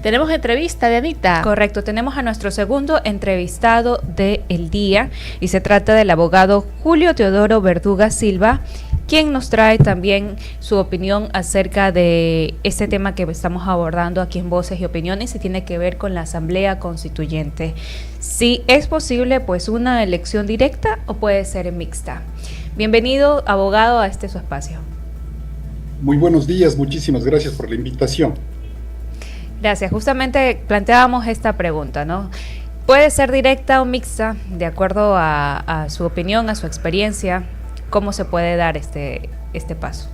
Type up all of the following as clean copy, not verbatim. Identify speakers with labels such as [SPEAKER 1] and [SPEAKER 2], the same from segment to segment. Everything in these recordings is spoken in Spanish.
[SPEAKER 1] Tenemos entrevista de Anita.
[SPEAKER 2] Correcto, tenemos a nuestro segundo entrevistado del día y se trata del abogado Julio Teodoro Verduga Silva, quien nos trae también su opinión acerca de este tema que estamos abordando aquí en Voces y Opiniones y tiene que ver con la Asamblea Constituyente. Si es posible, pues una elección directa o puede ser mixta. Bienvenido, abogado, a su espacio.
[SPEAKER 3] Muy buenos días, muchísimas gracias por la invitación.
[SPEAKER 2] Gracias. Justamente planteábamos esta pregunta, ¿no? ¿Puede ser directa o mixta? De acuerdo a su opinión, a su experiencia, ¿cómo se puede dar este paso?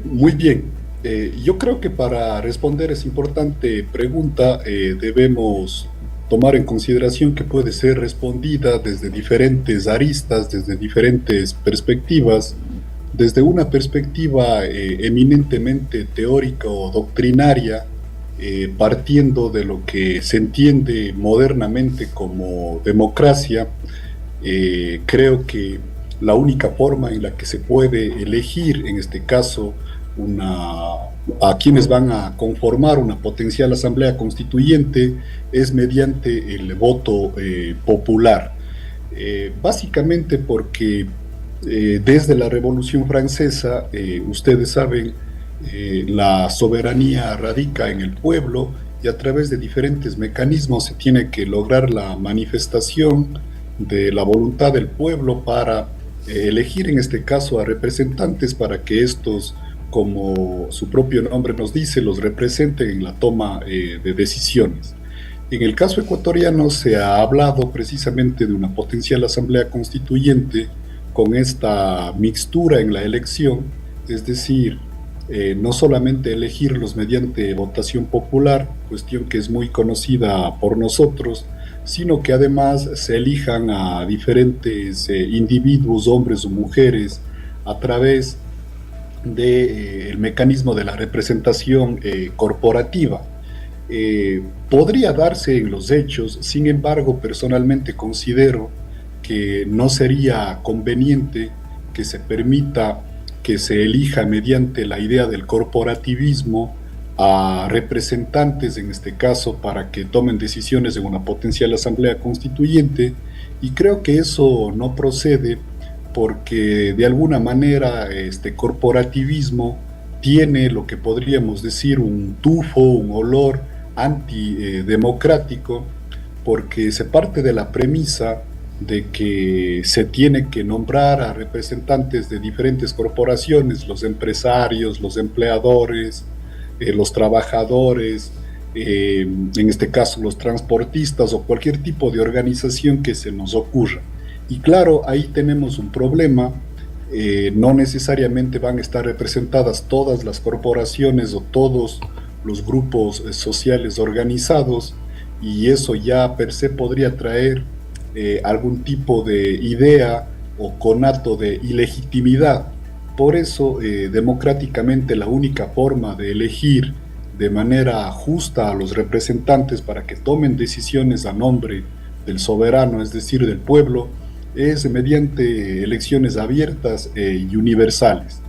[SPEAKER 3] Muy bien. Yo creo que para responder esa importante pregunta debemos tomar en consideración que puede ser respondida desde diferentes aristas, desde diferentes perspectivas, desde una perspectiva eminentemente teórica o doctrinaria, partiendo de lo que se entiende modernamente como democracia. Creo que la única forma en la que se puede elegir, en este caso, a quienes van a conformar una potencial asamblea constituyente es mediante el voto popular. Básicamente porque desde la Revolución Francesa, ustedes saben, la soberanía radica en el pueblo y a través de diferentes mecanismos se tiene que lograr la manifestación de la voluntad del pueblo para elegir en este caso a representantes para que estos, como su propio nombre nos dice, los representen en la toma de decisiones. En el caso ecuatoriano se ha hablado precisamente de una potencial asamblea constituyente con esta mixtura en la elección, es decir, no solamente elegirlos mediante votación popular, cuestión que es muy conocida por nosotros, sino que además se elijan a diferentes individuos, hombres o mujeres, a través del mecanismo de la representación corporativa. Podría darse en los hechos, sin embargo, personalmente considero que no sería conveniente que se permita que se elija mediante la idea del corporativismo a representantes, en este caso, para que tomen decisiones en una potencial asamblea constituyente, y creo que eso no procede porque de alguna manera este corporativismo tiene lo que podríamos decir un tufo, un olor antidemocrático, porque se parte de la premisa de que se tiene que nombrar a representantes de diferentes corporaciones, los empresarios, los empleadores, los trabajadores, en este caso los transportistas o cualquier tipo de organización que se nos ocurra. Y claro, ahí tenemos un problema, no necesariamente van a estar representadas todas las corporaciones o todos los grupos sociales organizados, y eso ya per se podría traer algún tipo de idea o conato de ilegitimidad. Por eso, democráticamente, la única forma de elegir de manera justa a los representantes para que tomen decisiones a nombre del soberano, es decir, del pueblo, es mediante elecciones abiertas y universales.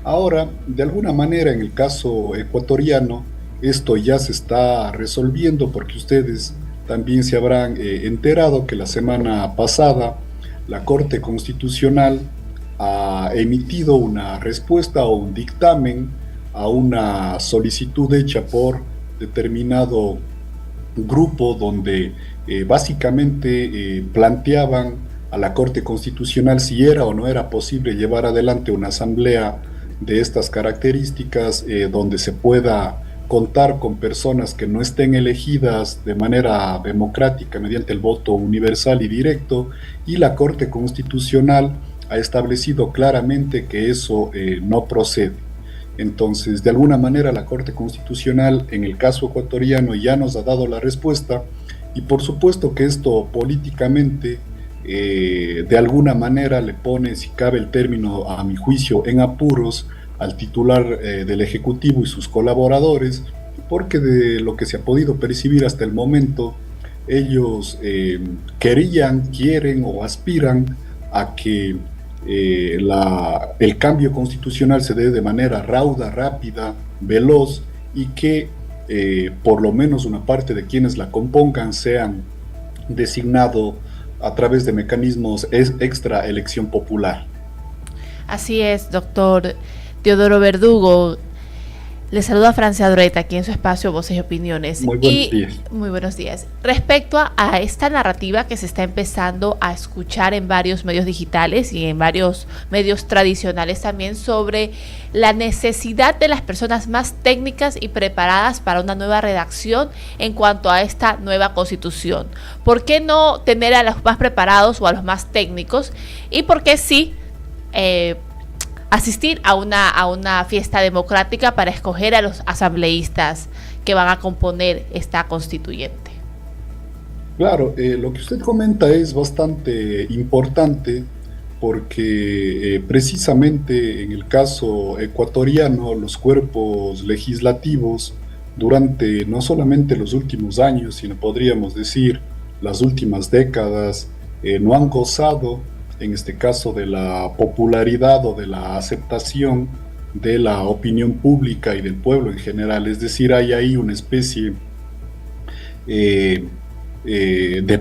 [SPEAKER 3] Ahora, de alguna manera, en el caso ecuatoriano, esto ya se está resolviendo porque ustedes también se habrán enterado que la semana pasada la Corte Constitucional ha emitido una respuesta o un dictamen a una solicitud hecha por determinado grupo donde básicamente planteaban a la Corte Constitucional si era o no era posible llevar adelante una asamblea de estas características donde se pueda contar con personas que no estén elegidas de manera democrática mediante el voto universal y directo, y la Corte Constitucional ha establecido claramente que eso no procede. Entonces, de alguna manera, la Corte Constitucional, en el caso ecuatoriano, ya nos ha dado la respuesta, y por supuesto que esto políticamente, de alguna manera, le pone, si cabe el término, a mi juicio, en apuros al titular del Ejecutivo y sus colaboradores, porque de lo que se ha podido percibir hasta el momento, ellos quieren o aspiran a que el cambio constitucional se dé de manera rauda, rápida, veloz, y que por lo menos una parte de quienes la compongan sean designados a través de mecanismos extra elección popular.
[SPEAKER 1] Así es, doctor Teodoro Verdugo. Le saluda Francia Droeta aquí en su espacio Voces y Opiniones.
[SPEAKER 3] Muy buenos días.
[SPEAKER 1] Muy buenos días. Respecto a esta narrativa que se está empezando a escuchar en varios medios digitales y en varios medios tradicionales también sobre la necesidad de las personas más técnicas y preparadas para una nueva redacción en cuanto a esta nueva constitución. ¿Por qué no tener a los más preparados o a los más técnicos? ¿Y por qué sí asistir a una fiesta democrática para escoger a los asambleístas que van a componer esta constituyente?
[SPEAKER 3] Claro, lo que usted comenta es bastante importante porque precisamente en el caso ecuatoriano los cuerpos legislativos durante no solamente los últimos años, sino podríamos decir las últimas décadas, no han gozado en este caso de la popularidad o de la aceptación de la opinión pública y del pueblo en general. Es decir, hay ahí una especie de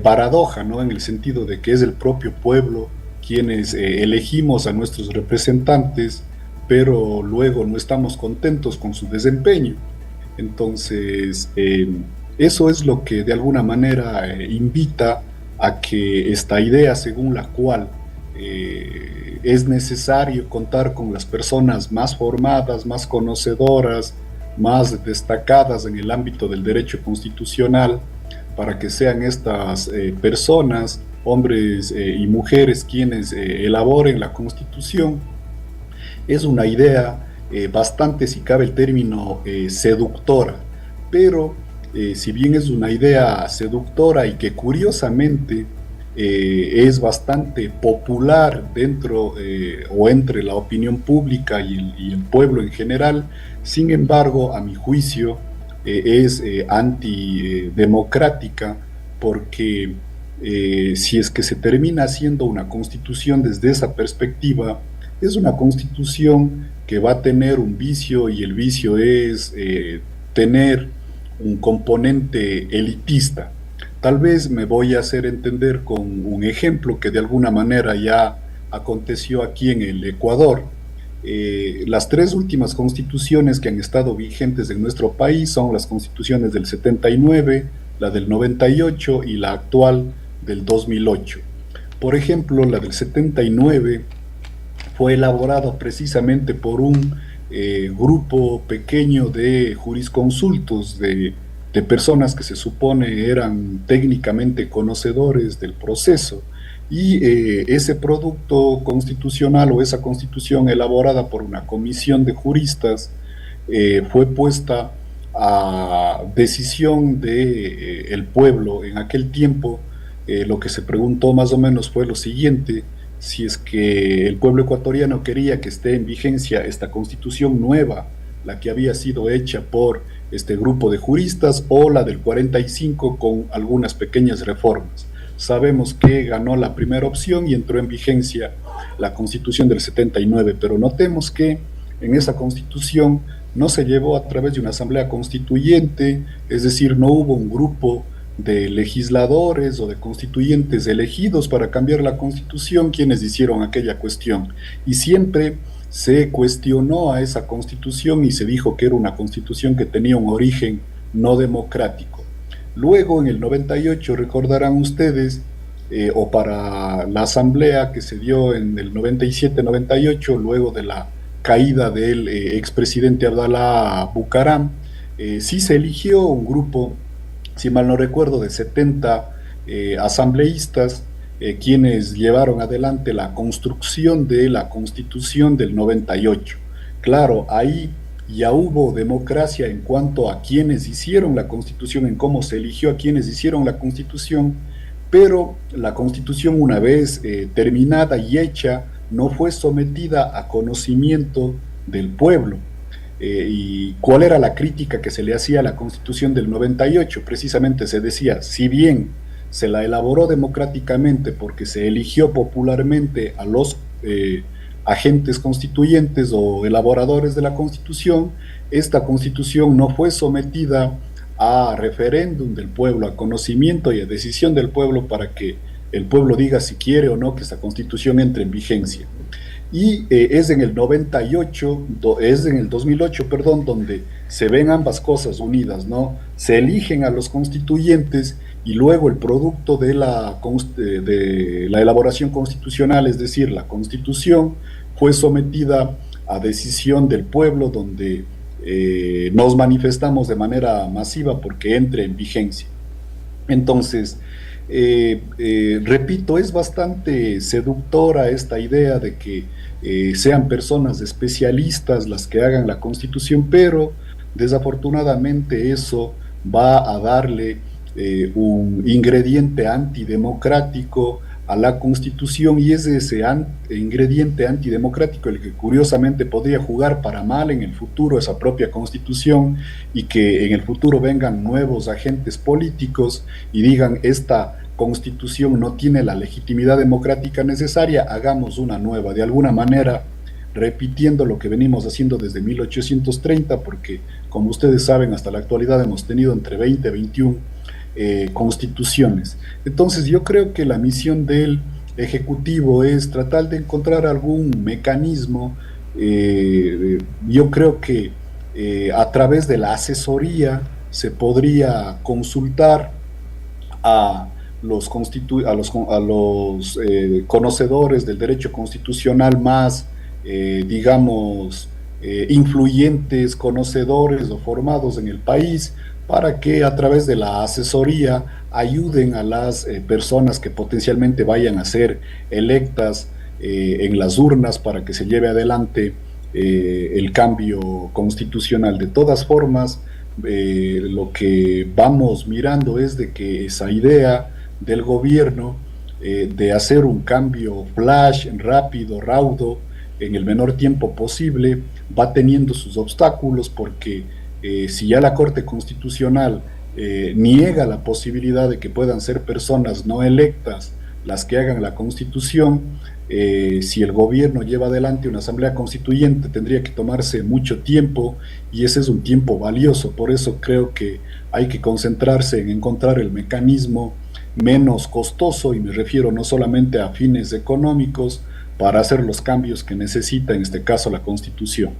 [SPEAKER 3] paradoja, ¿no? En el sentido de que es el propio pueblo quienes elegimos a nuestros representantes, pero luego no estamos contentos con su desempeño. Entonces, eso es lo que de alguna manera invita a que esta idea según la cual es necesario contar con las personas más formadas, más conocedoras, más destacadas en el ámbito del derecho constitucional, para que sean estas personas, hombres y mujeres, quienes elaboren la Constitución. Es una idea bastante, si cabe el término, seductora, pero si bien es una idea seductora y que curiosamente es bastante popular dentro o entre la opinión pública y el pueblo en general, sin embargo, a mi juicio, es antidemocrática porque si es que se termina haciendo una constitución desde esa perspectiva, es una constitución que va a tener un vicio y el vicio es tener un componente elitista. Tal vez me voy a hacer entender con un ejemplo que de alguna manera ya aconteció aquí en el Ecuador. Las tres últimas constituciones que han estado vigentes en nuestro país son las constituciones del 79, la del 98 y la actual del 2008. Por ejemplo, la del 79 fue elaborada precisamente por un grupo pequeño de jurisconsultos, de personas que se supone eran técnicamente conocedores del proceso, y ese producto constitucional o esa constitución elaborada por una comisión de juristas fue puesta a decisión del pueblo. En aquel tiempo lo que se preguntó más o menos fue lo siguiente: si es que el pueblo ecuatoriano quería que esté en vigencia esta constitución nueva, la que había sido hecha por este grupo de juristas, o la del 45 con algunas pequeñas reformas. Sabemos que ganó la primera opción y entró en vigencia la Constitución del 79, pero notemos que en esa Constitución no se llevó a través de una asamblea constituyente, es decir, no hubo un grupo de legisladores o de constituyentes elegidos para cambiar la Constitución quienes hicieron aquella cuestión, y siempre se cuestionó a esa Constitución y se dijo que era una Constitución que tenía un origen no democrático. Luego, en el 98, recordarán ustedes, o para la asamblea que se dio en el 97-98, luego de la caída del expresidente Abdalá Bucaram, sí se eligió un grupo, si mal no recuerdo, de 70 asambleístas, quienes llevaron adelante la construcción de la Constitución del 98. Claro, ahí ya hubo democracia en cuanto a quienes hicieron la Constitución, en cómo se eligió a quienes hicieron la Constitución, pero la Constitución, una vez terminada y hecha, no fue sometida a conocimiento del pueblo. ¿Y cuál era la crítica que se le hacía a la Constitución del 98? Precisamente se decía, si bien se la elaboró democráticamente porque se eligió popularmente a los agentes constituyentes o elaboradores de la Constitución, esta Constitución no fue sometida a referéndum del pueblo, a conocimiento y a decisión del pueblo para que el pueblo diga si quiere o no que esta Constitución entre en vigencia. Y es en el 2008, perdón, donde se ven ambas cosas unidas, ¿no? Se eligen a los constituyentes y luego el producto de la elaboración constitucional, es decir, la Constitución, fue sometida a decisión del pueblo, donde nos manifestamos de manera masiva porque entre en vigencia. Entonces, repito, es bastante seductora esta idea de que sean personas especialistas las que hagan la Constitución, pero desafortunadamente eso va a darle un ingrediente antidemocrático a la Constitución, y es ese ingrediente antidemocrático el que curiosamente podría jugar para mal en el futuro esa propia Constitución, y que en el futuro vengan nuevos agentes políticos y digan: esta Constitución no tiene la legitimidad democrática necesaria, hagamos una nueva, de alguna manera repitiendo lo que venimos haciendo desde 1830, porque como ustedes saben, hasta la actualidad hemos tenido entre 20 y 21 constituciones. Entonces yo creo que la misión del Ejecutivo es tratar de encontrar algún mecanismo. Yo creo que a través de la asesoría se podría consultar a los conocedores del derecho constitucional más, digamos, influyentes, conocedores o formados en el país, para que a través de la asesoría ayuden a las personas que potencialmente vayan a ser electas en las urnas, para que se lleve adelante el cambio constitucional. De todas formas, lo que vamos mirando es de que esa idea del gobierno de hacer un cambio flash, rápido, raudo, en el menor tiempo posible, va teniendo sus obstáculos, porque si ya la Corte Constitucional niega la posibilidad de que puedan ser personas no electas las que hagan la Constitución, si el gobierno lleva adelante una asamblea constituyente tendría que tomarse mucho tiempo, y ese es un tiempo valioso. Por eso creo que hay que concentrarse en encontrar el mecanismo menos costoso, y me refiero no solamente a fines económicos, para hacer los cambios que necesita, en este caso, la Constitución.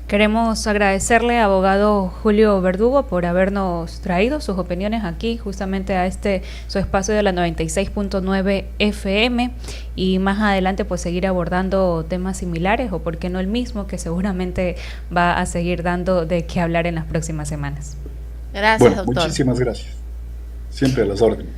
[SPEAKER 2] Queremos agradecerle, abogado Julio Verdugo, por habernos traído sus opiniones aquí, justamente a su espacio de la 96.9 FM, y más adelante pues seguir abordando temas similares, o por qué no el mismo, que seguramente va a seguir dando de qué hablar en las próximas semanas.
[SPEAKER 1] Gracias,
[SPEAKER 3] bueno,
[SPEAKER 1] doctor.
[SPEAKER 3] Muchísimas gracias. Siempre a las órdenes.